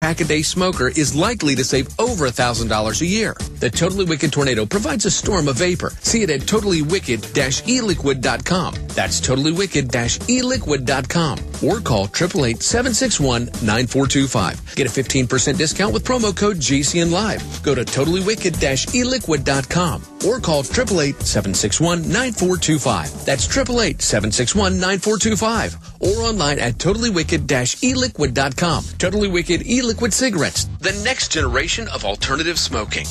pack-a-day smoker is likely to save over $1,000 a year. The Totally Wicked Tornado provides a storm of vapor. See it at totallywicked-eliquid.com. That's totallywicked-eliquid.com. Or call 888-761-9425. Get a 15% discount with promo code GCNLive. Go to totallywicked-eliquid.com or call 888-761-9425. That's 888-761-9425. Or online at totallywicked-eliquid.com. Totally Wicked e-liquid cigarettes, the next generation of alternative smoking.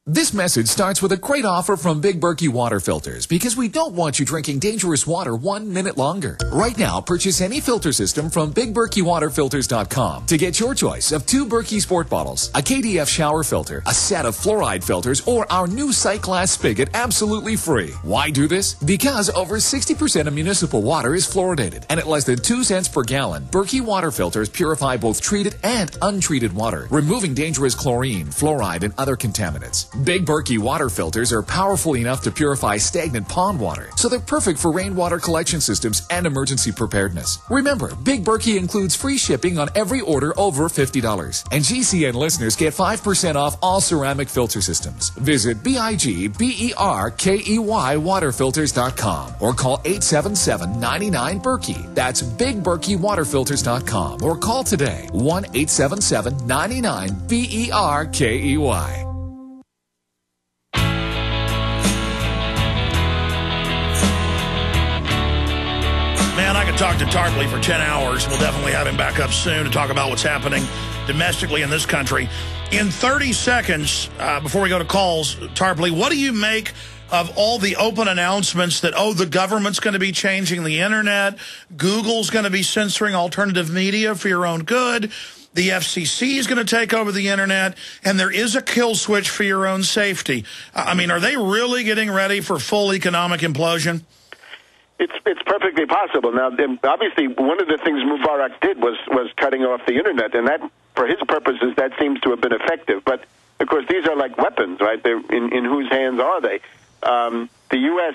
This message starts with a great offer from Big Berkey Water Filters because we don't want you drinking dangerous water 1 minute longer. Right now, purchase any filter system from BigBerkeyWaterFilters.com to get your choice of 2 Berkey Sport bottles, a KDF shower filter, a set of fluoride filters, or our new sight glass spigot absolutely free. Why do this? Because over 60% of municipal water is fluoridated, and at less than 2 cents per gallon, Berkey Water Filters purify both treated and untreated water, removing dangerous chlorine, fluoride, and other contaminants. Big Berkey water filters are powerful enough to purify stagnant pond water, so they're perfect for rainwater collection systems and emergency preparedness. Remember, Big Berkey includes free shipping on every order over $50, and GCN listeners get 5% off all ceramic filter systems. Visit BIGBERKEY waterfilters.com or call 877-99-BERKEY. That's BigBerkeyWaterFilters.com or call today 1-877-99-BERKEY. Man, I could talk to Tarpley for 10 hours. We'll definitely have him back up soon to talk about what's happening domestically in this country. In 30 seconds, before we go to calls, Tarpley, what do you make of all the open announcements that, the government's going to be changing the internet, Google's going to be censoring alternative media for your own good, the FCC is going to take over the internet, and there is a kill switch for your own safety? I mean, are they really getting ready for full economic implosion? It's perfectly possible. Now, obviously, one of the things Mubarak did was cutting off the internet, and that, for his purposes, that seems to have been effective. But of course, these are like weapons, right? They're in whose hands are they? The U.S.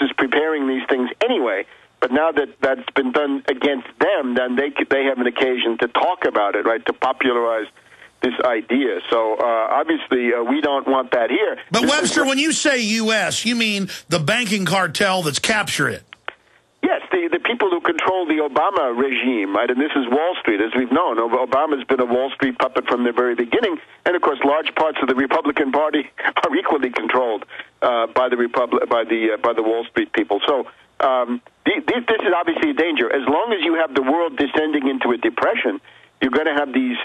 is preparing these things anyway. But now that that's been done against them, then they have an occasion to talk about it, right? To popularize this idea. So obviously we don't want that here. But Webster, when you say U.S., you mean the banking cartel that's captured it? Yes, the people who control the Obama regime, right? And this is Wall Street, as we've known. Obama's been a Wall Street puppet from the very beginning, and of course, large parts of the Republican Party are equally controlled by the Wall Street people. So this is obviously a danger. As long as you have the world descending into a depression, you're going to have these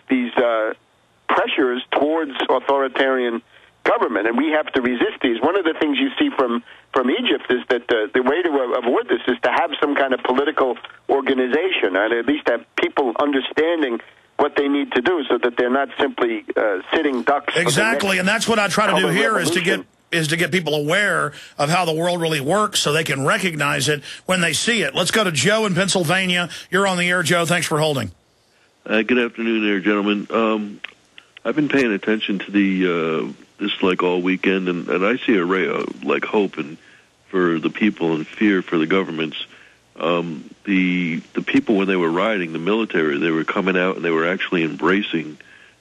pressures towards authoritarian government, and we have to resist these. One of the things you see from Egypt is that the way to avoid this is to have some kind of political organization, and at least have people understanding what they need to do so that they're not simply sitting ducks. Exactly, and that's what I try to do here is to get people aware of how the world really works so they can recognize it when they see it. Let's go to Joe in Pennsylvania. You're on the air, Joe. Thanks for holding. Good afternoon there, gentlemen. I've been paying attention to this like all weekend, and I see a ray of like hope and for the people and fear for the governments. The people, when they were rioting, the military, they were coming out and they were actually embracing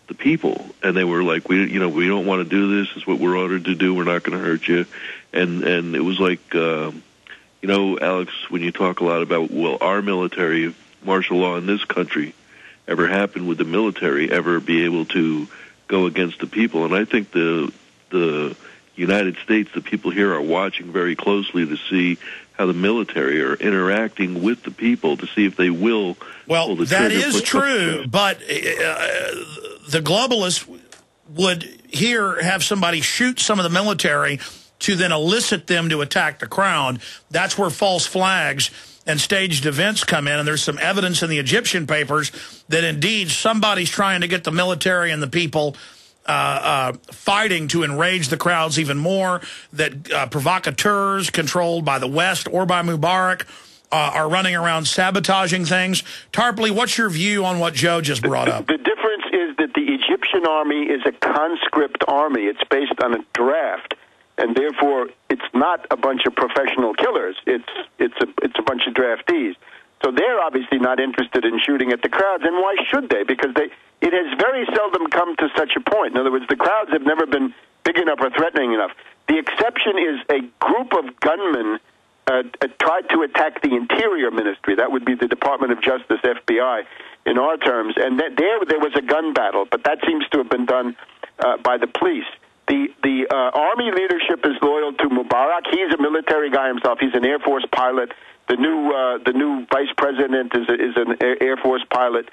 the people, and they were like, we don't want to do this. It's what we're ordered to do. We're not going to hurt you. And it was like, Alex, when you talk a lot about, well, our military, if martial law in this country ever happen, would the military ever be able to go against the people? And I think the United States, the people here are watching very closely to see how the military are interacting with the people to see if they will pull the trigger. That is true, but the globalists would here have somebody shoot some of the military to then elicit them to attack the crowd. That's where false flags and staged events come in, and there's some evidence in the Egyptian papers that indeed somebody's trying to get the military and the people fighting to enrage the crowds even more, that provocateurs controlled by the West or by Mubarak are running around sabotaging things. Tarpley, what's your view on what Joe just brought up? The difference is that the Egyptian army is a conscript army. It's based on a draft, and therefore it's not a bunch of professional killers. It's a bunch of draftees. So they're obviously not interested in shooting at the crowds, and why should they? Because it has very seldom come to such a point. In other words, the crowds have never been big enough or threatening enough. The exception is a group of gunmen tried to attack the Interior Ministry. That would be the Department of Justice, FBI, in our terms. And there was a gun battle, but that seems to have been done by the police. The Army leadership is loyal to Mubarak. He's a military guy himself. He's an Air Force pilot. The new vice president is an Air Force pilot.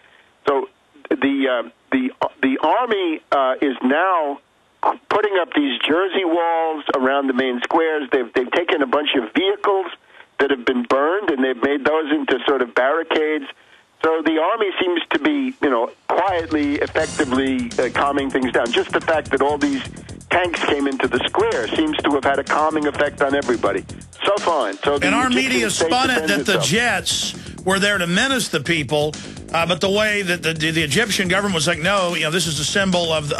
So the Army is now putting up these jersey walls around the main squares. They've taken a bunch of vehicles that have been burned, and they've made those into sort of barricades. So the Army seems to be, quietly, effectively calming things down. Just the fact that all these tanks came into the square seems to have had a calming effect on everybody. So fine. So and our media spun it that the jets were there to menace the people, but the way that the Egyptian government was like, no, this is a symbol of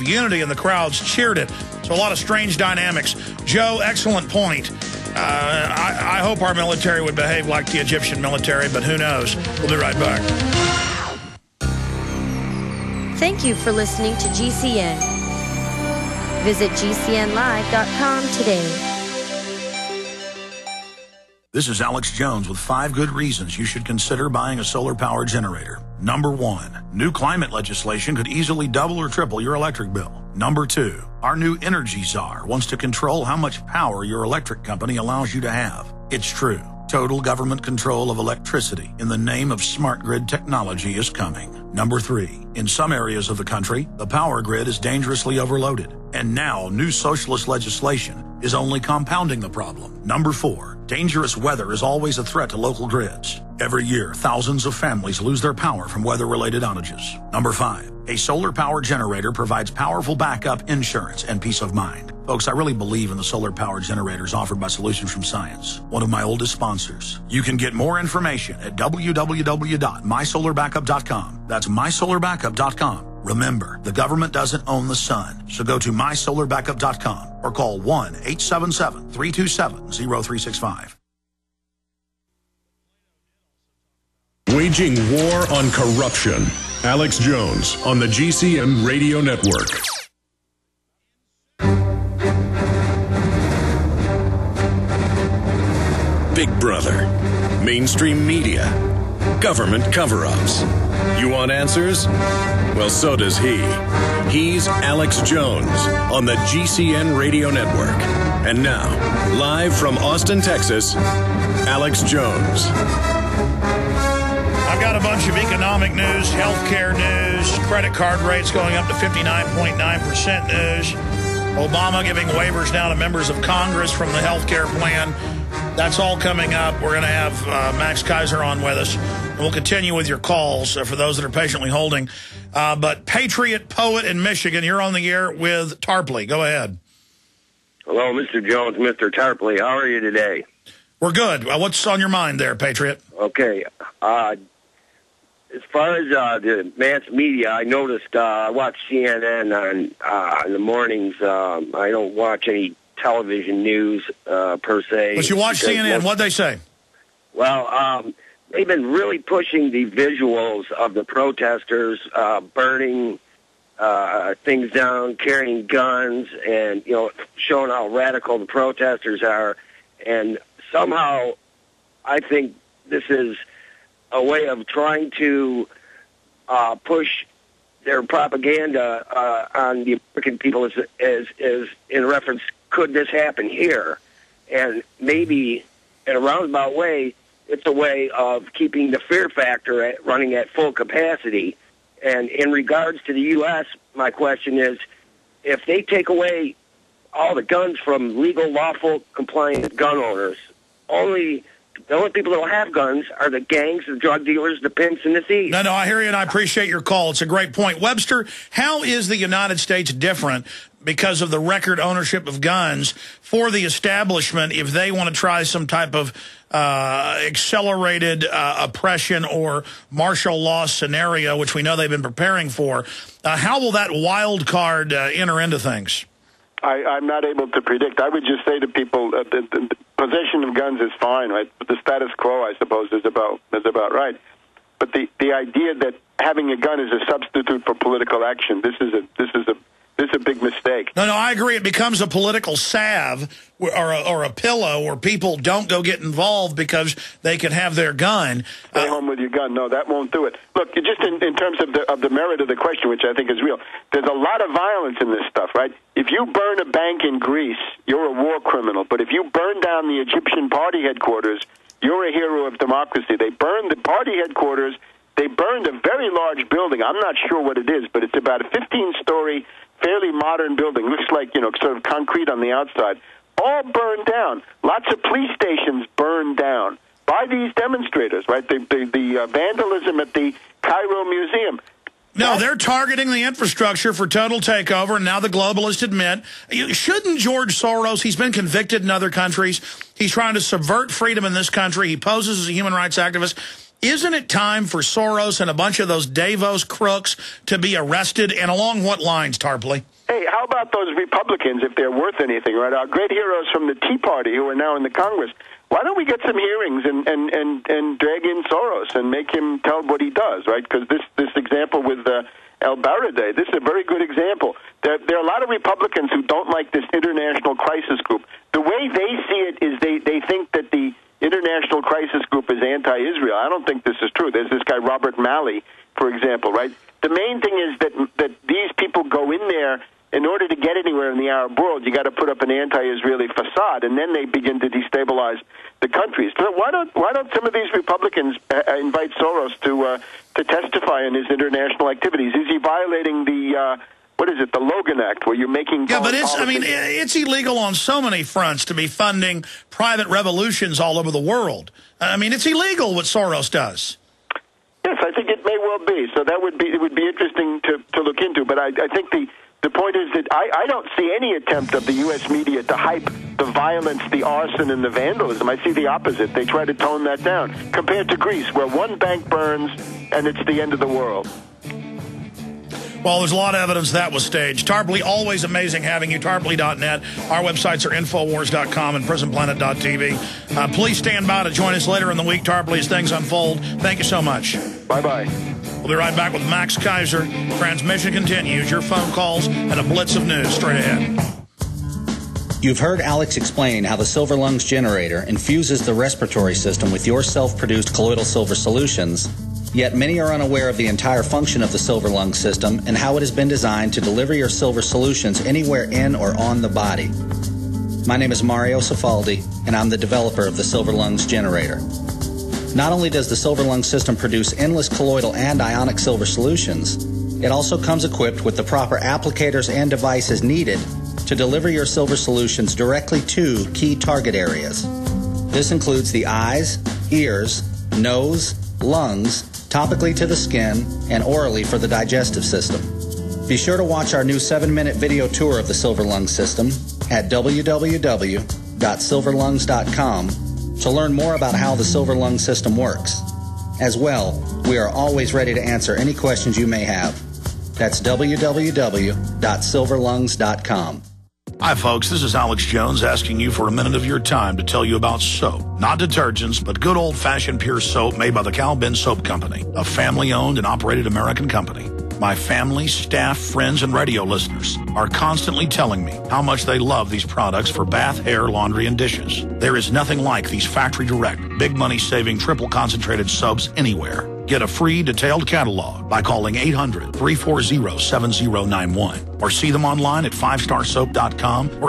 unity, and the crowds cheered it. So a lot of strange dynamics. Joe, excellent point. I hope our military would behave like the Egyptian military, but who knows? We'll be right back. Thank you for listening to GCN. Visit GCNlive.com today. This is Alex Jones with 5 good reasons you should consider buying a solar power generator. Number 1, new climate legislation could easily double or triple your electric bill. Number 2, our new energy czar wants to control how much power your electric company allows you to have. It's true. Total government control of electricity in the name of smart grid technology is coming. Number 3, in some areas of the country, the power grid is dangerously overloaded. And now, new socialist legislation is only compounding the problem. Number 4, dangerous weather is always a threat to local grids. Every year, thousands of families lose their power from weather-related outages. Number 5, a solar power generator provides powerful backup insurance and peace of mind. Folks, I really believe in the solar power generators offered by Solutions from Science, one of my oldest sponsors. You can get more information at www.mysolarbackup.com. That's mysolarbackup.com. Remember, the government doesn't own the sun, so go to mysolarbackup.com or call 1-877-327-0365. Waging war on corruption. Alex Jones on the GCN Radio Network. Big Brother, mainstream media, government cover-ups. You want answers? Well, so does he. He's Alex Jones on the GCN Radio Network. And now, live from Austin, Texas, Alex Jones. I've got a bunch of economic news, healthcare news, credit card rates going up to 59.9% news, Obama giving waivers now to members of Congress from the healthcare plan. That's all coming up. We're going to have Max Kaiser on with us. And we'll continue with your calls for those that are patiently holding. But Patriot Poet in Michigan, you're on the air with Tarpley. Go ahead. Hello, Mr. Jones, Mr. Tarpley. How are you today? We're good. What's on your mind there, Patriot? Okay. As far as the mass media, I noticed I watch CNN in the mornings. I don't watch any television news per se. But you watch CNN. What'd they say? Well, they've been really pushing the visuals of the protesters burning things down, carrying guns, and showing how radical the protesters are. And somehow, I think this is a way of trying to push their propaganda on the American people as in reference, could this happen here? And maybe in a roundabout way, it's a way of keeping the fear factor running at full capacity. And in regards to the U.S., my question is, if they take away all the guns from legal, lawful, compliant gun owners, the only people that will have guns are the gangs, the drug dealers, the pimps, and the thieves. No, I hear you, and I appreciate your call. It's a great point. Webster, how is the United States different because of the record ownership of guns for the establishment if they want to try some type of accelerated oppression or martial law scenario, which we know they've been preparing for? How will that wild card enter into things? I'm not able to predict. I would just say to people, possession of guns is fine, right? But the status quo, I suppose, is about right. But the idea that having a gun is a substitute for political action, this is a big mistake. No, I agree. It becomes a political salve or a pillow where people don't go get involved because they can have their gun. Stay home with your gun. No, that won't do it. Look, just in terms of the merit of the question, which I think is real, there's a lot of violence in this stuff, right? If you burn a bank in Greece, you're a war criminal. But if you burn down the Egyptian party headquarters, you're a hero of democracy. They burned the party headquarters. They burned a very large building. I'm not sure what it is, but it's about a 15-story, fairly modern building. Looks like, sort of concrete on the outside. All burned down. Lots of police stations burned down by these demonstrators, right? The vandalism at the Cairo Museum. No, they're targeting the infrastructure for total takeover, and now the globalists admit. Shouldn't George Soros, he's been convicted in other countries, he's trying to subvert freedom in this country, he poses as a human rights activist. Isn't it time for Soros and a bunch of those Davos crooks to be arrested, and along what lines, Tarpley? Hey, how about those Republicans, if they're worth anything, right? Our great heroes from the Tea Party who are now in the Congress. Why don't we get some hearings and drag in Soros and make him tell what he does, right? Because this example with El Baradei, this is a very good example. There are a lot of Republicans who don't like this international crisis group. The way they see it is they think that the international crisis group is anti-Israel. I don't think this is true. There's this guy Robert Malley, for example, right? The main thing is that these people go in there. In order to get anywhere in the Arab world, you got to put up an anti-Israeli facade, and then they begin to destabilize the countries. So why don't some of these Republicans invite Soros to testify in his international activities? Is he violating the the Logan Act, where you're making but it's illegal on so many fronts to be funding private revolutions all over the world. I mean, it's illegal what Soros does. Yes, I think it may well be. So it would be interesting to look into. But I think the point is that I don't see any attempt of the U.S. media to hype the violence, the arson, and the vandalism. I see the opposite. They try to tone that down, compared to Greece, where one bank burns and it's the end of the world. Well, there's a lot of evidence that was staged. Tarpley, always amazing having you. Tarpley.net. Our websites are Infowars.com and PrisonPlanet.tv. Please stand by to join us later in the week, Tarpley, as things unfold. Thank you so much. Bye-bye. We'll be right back with Max Kaiser. Transmission continues. Your phone calls and a blitz of news straight ahead. You've heard Alex explain how the Silver Lungs generator infuses the respiratory system with your self-produced colloidal silver solutions, yet many are unaware of the entire function of the Silver Lungs system and how it has been designed to deliver your silver solutions anywhere in or on the body. My name is Mario Cifaldi, and I'm the developer of the Silver Lungs generator. Not only does the Silver Lungs system produce endless colloidal and ionic silver solutions, it also comes equipped with the proper applicators and devices needed to deliver your silver solutions directly to key target areas. This includes the eyes, ears, nose, lungs, topically to the skin, and orally for the digestive system. Be sure to watch our new 7-minute video tour of the Silver Lungs system at www.silverlungs.com to learn more about how the Silver Lungs system works. As well, we are always ready to answer any questions you may have. That's www.silverlungs.com. Hi, folks. This is Alex Jones asking you for a minute of your time to tell you about soap. Not detergents, but good old-fashioned pure soap made by the Cal Ben Soap Company, a family-owned and operated American company. My family, staff, friends, and radio listeners are constantly telling me how much they love these products for bath, hair, laundry, and dishes. There is nothing like these factory-direct, big money-saving, triple-concentrated soaps anywhere. Get a free detailed catalog by calling 800-340-7091 or see them online at 5starsoap.com or